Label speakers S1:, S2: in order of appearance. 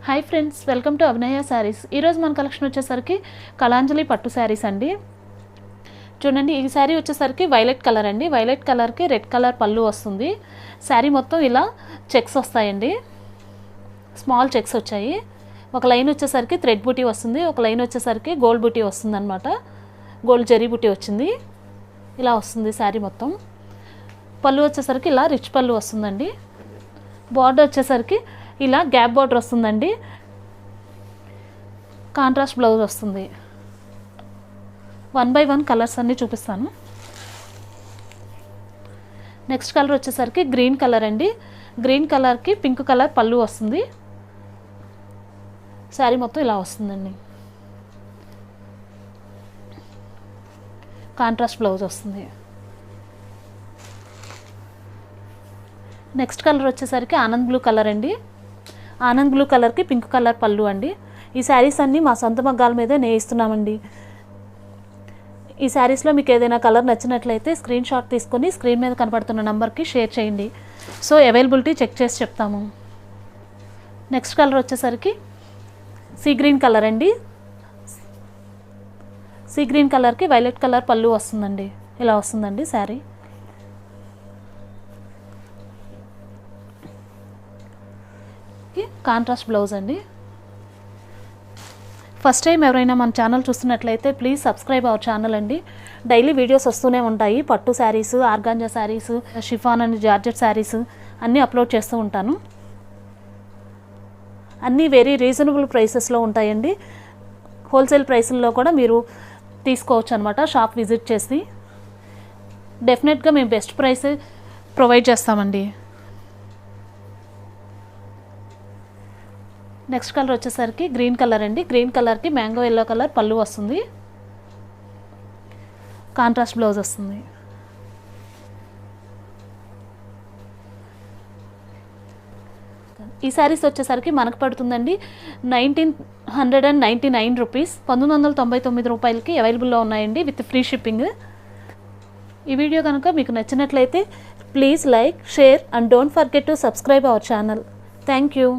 S1: Hi friends, welcome to అభినయ శారీస్. ఈరోజు మన collection వచ్చేసరికి కళాంజలి పట్టు శారీస్ అండి. చూడండి, ఈ శారీ వచ్చేసరికి వైలెట్ కలర్ అండి. వైలెట్ కలర్కి రెడ్ కలర్ పళ్ళు వస్తుంది. శారీ మొత్తం ఇలా చెక్స్ వస్తాయండి, స్మాల్ చెక్స్ వచ్చాయి. ఒక లైన్ వచ్చేసరికి థ్రెడ్ బూటీ వస్తుంది, ఒక లైన్ వచ్చేసరికి గోల్డ్ బూటీ వస్తుంది అనమాట. గోల్డ్ జరీ బూటీ వచ్చింది. ఇలా వస్తుంది శారీ మొత్తం. పళ్ళు వచ్చేసరికి ఇలా రిచ్ పళ్ళు వస్తుందండి. బార్డర్ వచ్చేసరికి ఇలా గ్యాప్ బార్డర్ వస్తుందండి. కాంట్రాస్ట్ బ్లౌజ్ వస్తుంది. 1 by 1 కలర్స్ అన్నీ చూపిస్తాను. నెక్స్ట్ కలర్ వచ్చేసరికి గ్రీన్ కలర్ అండి. గ్రీన్ కలర్కి పింక్ కలర్ పళ్ళు వస్తుంది. శారీ మొత్తం ఇలా వస్తుందండి. కాంట్రాస్ట్ బ్లౌజ్ వస్తుంది. నెక్స్ట్ కలర్ వచ్చేసరికి ఆనంద్ బ్లూ కలర్ అండి. ఆనంద్ బ్లూ కలర్కి పింక్ కలర్ పళ్ళు అండి. ఈ శారీస్ అన్నీ మా సొంత మగ్గాల మీదే నేయిస్తున్నామండి. ఈ శారీస్లో మీకు ఏదైనా కలర్ నచ్చినట్లయితే స్క్రీన్ షాట్ తీసుకొని స్క్రీన్ మీద కనపడుతున్న నెంబర్కి షేర్ చేయండి. సో అవైలబిలిటీ చెక్ చేసి చెప్తాము. నెక్స్ట్ కలర్ వచ్చేసరికి సీ గ్రీన్ కలర్ అండి. సీ గ్రీన్ కలర్కి వైలెట్ కలర్ పళ్ళు వస్తుందండి. ఇలా వస్తుందండి శారీ. కాంట్రాస్ట్ బ్లౌజ్ అండి. ఫస్ట్ టైం ఎవరైనా మన ఛానల్ చూస్తున్నట్లయితే ప్లీజ్ సబ్స్క్రైబ్ అవర్ ఛానల్ అండి. డైలీ వీడియోస్ వస్తూనే ఉంటాయి. పట్టు saris, organza saris, chiffon and georgette saris అన్నీ అప్లోడ్ చేస్తూ ఉంటాను. అన్నీ వెరీ రీజనబుల్ ప్రైసెస్లో ఉంటాయండి. హోల్సేల్ ప్రైస్లో కూడా మీరు తీసుకోవచ్చు అనమాట. షాప్ విజిట్ చేసి డెఫినెట్గా మేము బెస్ట్ ప్రైస్ ప్రొవైడ్ చేస్తామండి. నెక్స్ట్ కలర్ వచ్చేసరికి గ్రీన్ కలర్ అండి. గ్రీన్ కలర్కి మ్యాంగో ఎల్లో కలర్ పళ్ళు వస్తుంది. కాంట్రాస్ట్ బ్లౌజ్ వస్తుంది. ఈ శారీస్ వచ్చేసరికి మనకు పడుతుందండి 1999 రూపీస్. 1999 రూపాయలకి అవైలబుల్లో ఉన్నాయండి విత్ ఫ్రీ షిప్పింగ్. ఈ వీడియో కనుక మీకు నచ్చినట్లయితే please like, share and don't forget to subscribe our channel. Thank you.